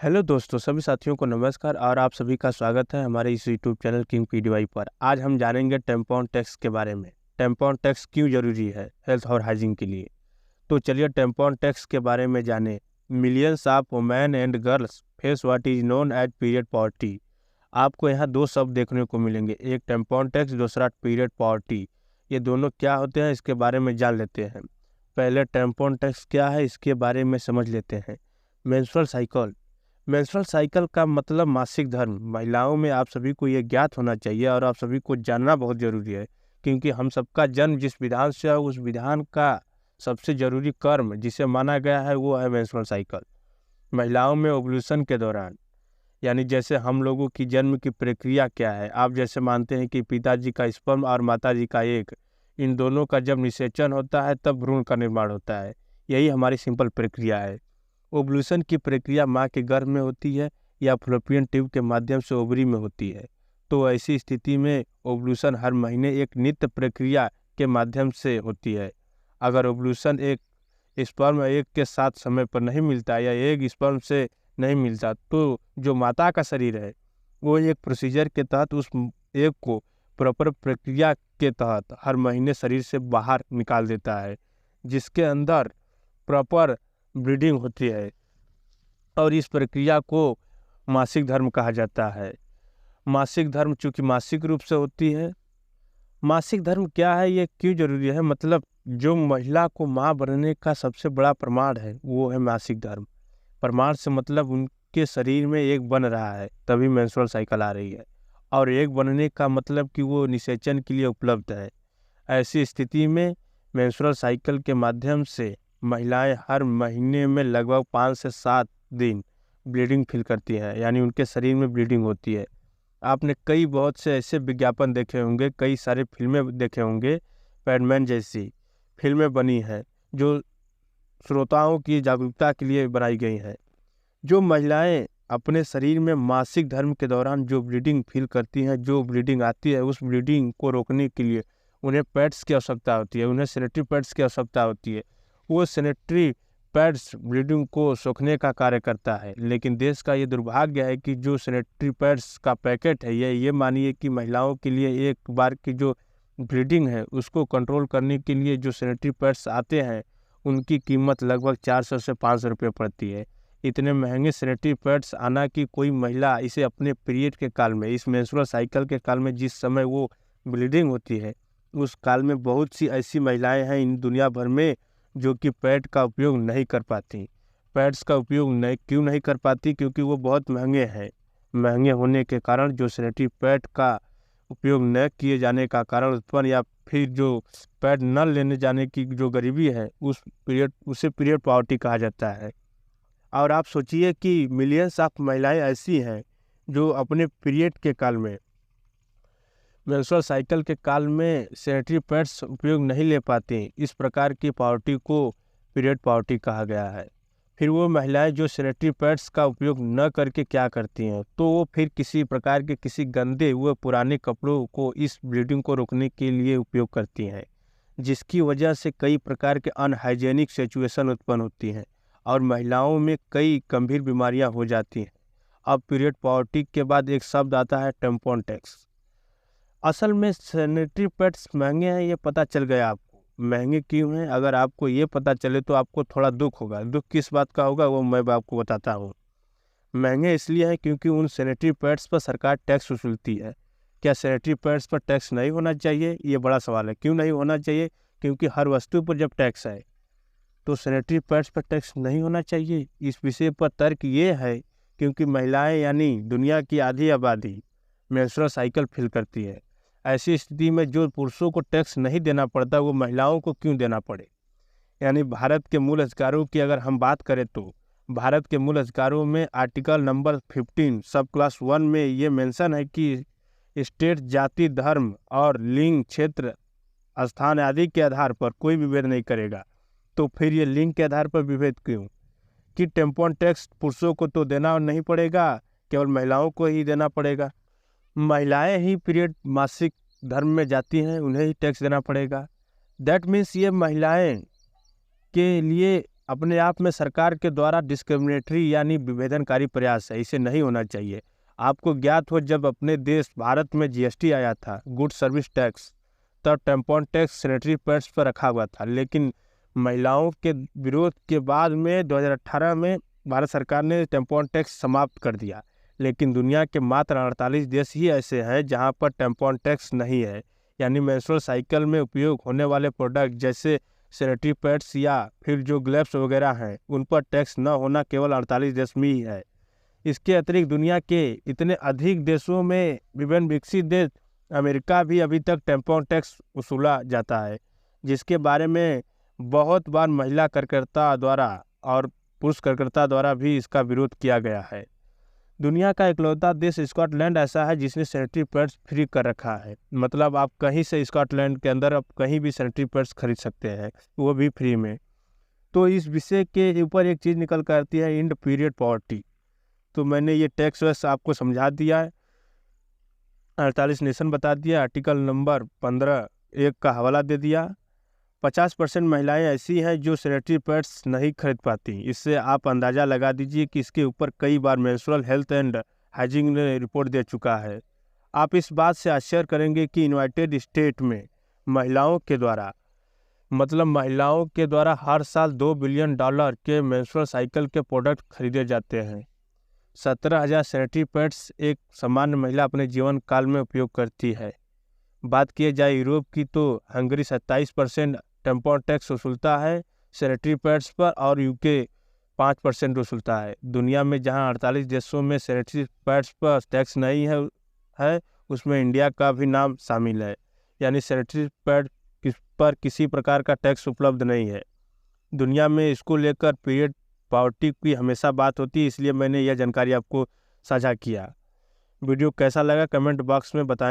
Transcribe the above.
Hello दोस्तों, सभी साथियों को नमस्कार और आप सभी का स्वागत है हमारे इस यूट्यूब चैनल किंग पीडीवाई पर। आज हम जानेंगे टेम्पॉन टैक्स के बारे में। टेम्पॉन टैक्स क्यों जरूरी है हेल्थ और हाइजीन के लिए। तो चलिए टेम्पॉन टैक्स के बारे में जानें। Millions of women and girls face what is known as period poverty. आपको यहाँ दो शब्द देखने को मिलेंगे, एक टेम्पॉन टैक्स, दूसरा पीरियड पॉवर्टी। ये दोनों क्या होते हैं इसके बारे में जान लेते हैं। पहले टेम्पॉन टैक्स क्या है इसके बारे में समझ लेते हैं। Menstrual cycle. मेंस्ट्रुअल साइकिल का मतलब मासिक धर्म। महिलाओं में आप सभी को ये ज्ञात होना चाहिए और आप सभी को जानना बहुत जरूरी है, क्योंकि हम सबका जन्म जिस विधान से है उस विधान का सबसे जरूरी कर्म जिसे माना गया है वो है मेंस्ट्रुअल साइकिल। महिलाओं में ओव्यूलेशन के दौरान, यानी जैसे हम लोगों की जन्म की प्रक्रिया क्या है, आप जैसे मानते हैं कि पिताजी का स्पर्म और माताजी का एग, इन दोनों का जब निषेचन होता है तब भ्रूण का निर्माण होता है। यही हमारी सिंपल प्रक्रिया है। ओव्यूलेशन की प्रक्रिया माँ के गर्भ में होती है या फ्लोपियन ट्यूब के माध्यम से ओवरी में होती है। तो ऐसी स्थिति में ओव्यूलेशन हर महीने एक नित्य प्रक्रिया के माध्यम से होती है। अगर ओव्यूलेशन एक स्पर्म एग के साथ समय पर नहीं मिलता या एग स्पर्म से नहीं मिलता तो जो माता का शरीर है वो एक प्रोसीजर के तहत उस एग को प्रॉपर प्रक्रिया के तहत हर महीने शरीर से बाहर निकाल देता है, जिसके अंदर प्रॉपर ब्रीडिंग होती है और इस प्रक्रिया को मासिक धर्म कहा जाता है। मासिक धर्म चूंकि मासिक रूप से होती है। मासिक धर्म क्या है, ये क्यों जरूरी है, मतलब जो महिला को माँ बनने का सबसे बड़ा प्रमाण है वो है मासिक धर्म। प्रमाण से मतलब उनके शरीर में एक बन रहा है तभी मेंस्ट्रुअल साइकिल आ रही है, और एक बनने का मतलब कि वो निषेचन के लिए उपलब्ध है। ऐसी स्थिति में मेंस्ट्रुअल साइकिल के माध्यम से महिलाएं हर महीने में लगभग 5 से 7 दिन ब्लीडिंग फील करती हैं, यानी उनके शरीर में ब्लीडिंग होती है। आपने कई बहुत से ऐसे विज्ञापन देखे होंगे, कई सारे फिल्में देखे होंगे, पैडमैन जैसी फिल्में बनी हैं जो श्रोताओं की जागरूकता के लिए बनाई गई हैं। जो महिलाएं अपने शरीर में मासिक धर्म के दौरान जो ब्लीडिंग फील करती हैं, जो ब्लीडिंग आती है, उस ब्लीडिंग को रोकने के लिए उन्हें पैड्स की आवश्यकता होती है, उन्हें सैनिटरी पैड्स की आवश्यकता होती है। वो सैनिटरी पैड्स ब्लीडिंग को सोखने का कार्य करता है। लेकिन देश का ये दुर्भाग्य है कि जो सैनिटरी पैड्स का पैकेट है ये मानिए कि महिलाओं के लिए एक बार की जो ब्लीडिंग है उसको कंट्रोल करने के लिए जो सैनिटरी पैड्स आते हैं उनकी कीमत लगभग 400 से 500 रुपये पड़ती है। इतने महंगे सैनिटरी पैड्स आना कि कोई महिला इसे अपने पीरियड के काल में, इस मेंस्ट्रुअल साइकिल के काल में जिस समय वो ब्लीडिंग होती है उस काल में बहुत सी ऐसी महिलाएं हैं इन दुनिया भर में जो कि पैड का उपयोग नहीं कर पाती। पैड्स का उपयोग क्यों नहीं कर पाती, क्योंकि वो बहुत महंगे हैं। महंगे होने के कारण जो सैनिटरी पैड का उपयोग न किए जाने का कारण उत्पन्न या फिर जो पैड न लेने जाने की जो गरीबी है उसे पीरियड पॉवर्टी कहा जाता है। और आप सोचिए कि मिलियंस ऑफ महिलाएं ऐसी हैं जो अपने पीरियड के काल में, मेंस्ट्रुअल साइकिल के काल में सैनिटरी पैड्स उपयोग नहीं ले पाती। इस प्रकार की पॉवर्टी को पीरियड पॉवर्टी कहा गया है। फिर वो महिलाएं जो सैनिटरी पैड्स का उपयोग न करके क्या करती हैं, तो वो फिर किसी प्रकार के किसी गंदे व पुराने कपड़ों को इस ब्लीडिंग को रोकने के लिए उपयोग करती हैं, जिसकी वजह से कई प्रकार के अनहाइजेनिक सिचुएशन उत्पन्न होती हैं और महिलाओं में कई गंभीर बीमारियां हो जाती हैं। अब पीरियड पॉवर्टी के बाद एक शब्द आता है टेम्पॉन टैक्स। असल में सैनिटरी पैड्स महंगे हैं ये पता चल गया आपको। महंगे क्यों हैं अगर आपको ये पता चले तो आपको थोड़ा दुख होगा। दुख किस बात का होगा वो मैं आपको बताता हूँ। महंगे इसलिए हैं क्योंकि उन सैनिटरी पैड्स पर सरकार टैक्स वसूलती है। क्या सैनिटरी पैड्स पर टैक्स नहीं होना चाहिए, ये बड़ा सवाल है। क्यों नहीं होना चाहिए, क्योंकि हर वस्तु पर जब टैक्स है तो सैनिटरी पैड्स पर टैक्स नहीं होना चाहिए। इस विषय पर तर्क ये है क्योंकि महिलाएं यानी दुनिया की आधी आबादी मेंस्ट्रुअल साइकिल फील करती है। ऐसी स्थिति में जो पुरुषों को टैक्स नहीं देना पड़ता वो महिलाओं को क्यों देना पड़े। यानी भारत के मूल अधिकारों की अगर हम बात करें तो भारत के मूल अधिकारों में आर्टिकल नंबर 15 सब क्लास 1 में ये मेंशन है कि स्टेट जाति, धर्म और लिंग, क्षेत्र, स्थान आदि के आधार पर कोई विभेद नहीं करेगा। तो फिर ये लिंग के आधार पर विभेद क्यों कि टेम्पॉन टैक्स पुरुषों को तो देना नहीं पड़ेगा, केवल महिलाओं को ही देना पड़ेगा। महिलाएं ही पीरियड मासिक धर्म में जाती हैं, उन्हें ही टैक्स देना पड़ेगा। दैट मीन्स ये महिलाएं के लिए अपने आप में सरकार के द्वारा डिस्क्रिमिनेटरी यानी विभेदनकारी प्रयास है, इसे नहीं होना चाहिए। आपको ज्ञात हो, जब अपने देश भारत में जीएसटी आया था, गुड सर्विस टैक्स, तब टैम्पॉन टैक्स सैनिटरी पैड्स पर रखा हुआ था। लेकिन महिलाओं के विरोध के बाद में 2018 में भारत सरकार ने टैम्पॉन टैक्स समाप्त कर दिया। लेकिन दुनिया के मात्र 48 देश ही ऐसे हैं जहां पर टैम्पॉन टैक्स नहीं है, यानी मेंस्ट्रुअल साइकिल में उपयोग होने वाले प्रोडक्ट जैसे सैनिटरी पैड्स या फिर जो ग्लव्स वगैरह हैं, उन पर टैक्स न होना केवल 48 देश में ही है। इसके अतिरिक्त दुनिया के इतने अधिक देशों में विभिन्न विकसित देश अमेरिका भी अभी तक टैम्पॉन टैक्स वसूला जाता है, जिसके बारे में बहुत बार महिला कार्यकर्ता द्वारा और पुरुष कार्यकर्ता द्वारा भी इसका विरोध किया गया है। दुनिया का इकलौता देश स्कॉटलैंड ऐसा है जिसने सैनिटरी पैड्स फ्री कर रखा है। मतलब आप कहीं से स्कॉटलैंड के अंदर आप कहीं भी सैनिटरी पैड्स खरीद सकते हैं, वो भी फ्री में। तो इस विषय के ऊपर एक चीज़ निकल कर आती है, एंड पीरियड पॉवर्टी। तो मैंने ये टैक्स वैस आपको समझा दिया है, 48 नेशन बता दिया, आर्टिकल नंबर 15(1) का हवाला दे दिया। 50% महिलाएं ऐसी हैं जो सैनिटरी पैड्स नहीं खरीद पाती। इससे आप अंदाज़ा लगा दीजिए कि इसके ऊपर कई बार मेंस्ट्रुअल हेल्थ एंड हाइजीन ने रिपोर्ट दे चुका है। आप इस बात से आश्चर्य करेंगे कि यूनाइटेड स्टेट में महिलाओं के द्वारा हर साल $2 बिलियन के मेंस्ट्रुअल साइकिल के प्रोडक्ट खरीदे जाते हैं। 17,000 सैनिटरी पैड्स एक सामान्य महिला अपने जीवन काल में उपयोग करती है। बात की जाए यूरोप की, तो हंगरी 27% टैम्पॉन टैक्स वसूलता है सैनिटरी पैड्स पर, और यूके 5% वसूलता है। दुनिया में जहां 48 देशों में सैनिटरी पैड्स पर टैक्स नहीं है, उसमें इंडिया का भी नाम शामिल है, यानी सैनिटरी पैड पर किसी प्रकार का टैक्स उपलब्ध नहीं है। दुनिया में इसको लेकर पीरियड पॉवर्टी की हमेशा बात होती है, इसलिए मैंने यह जानकारी आपको साझा किया। वीडियो कैसा लगा कमेंट बॉक्स में बताएं।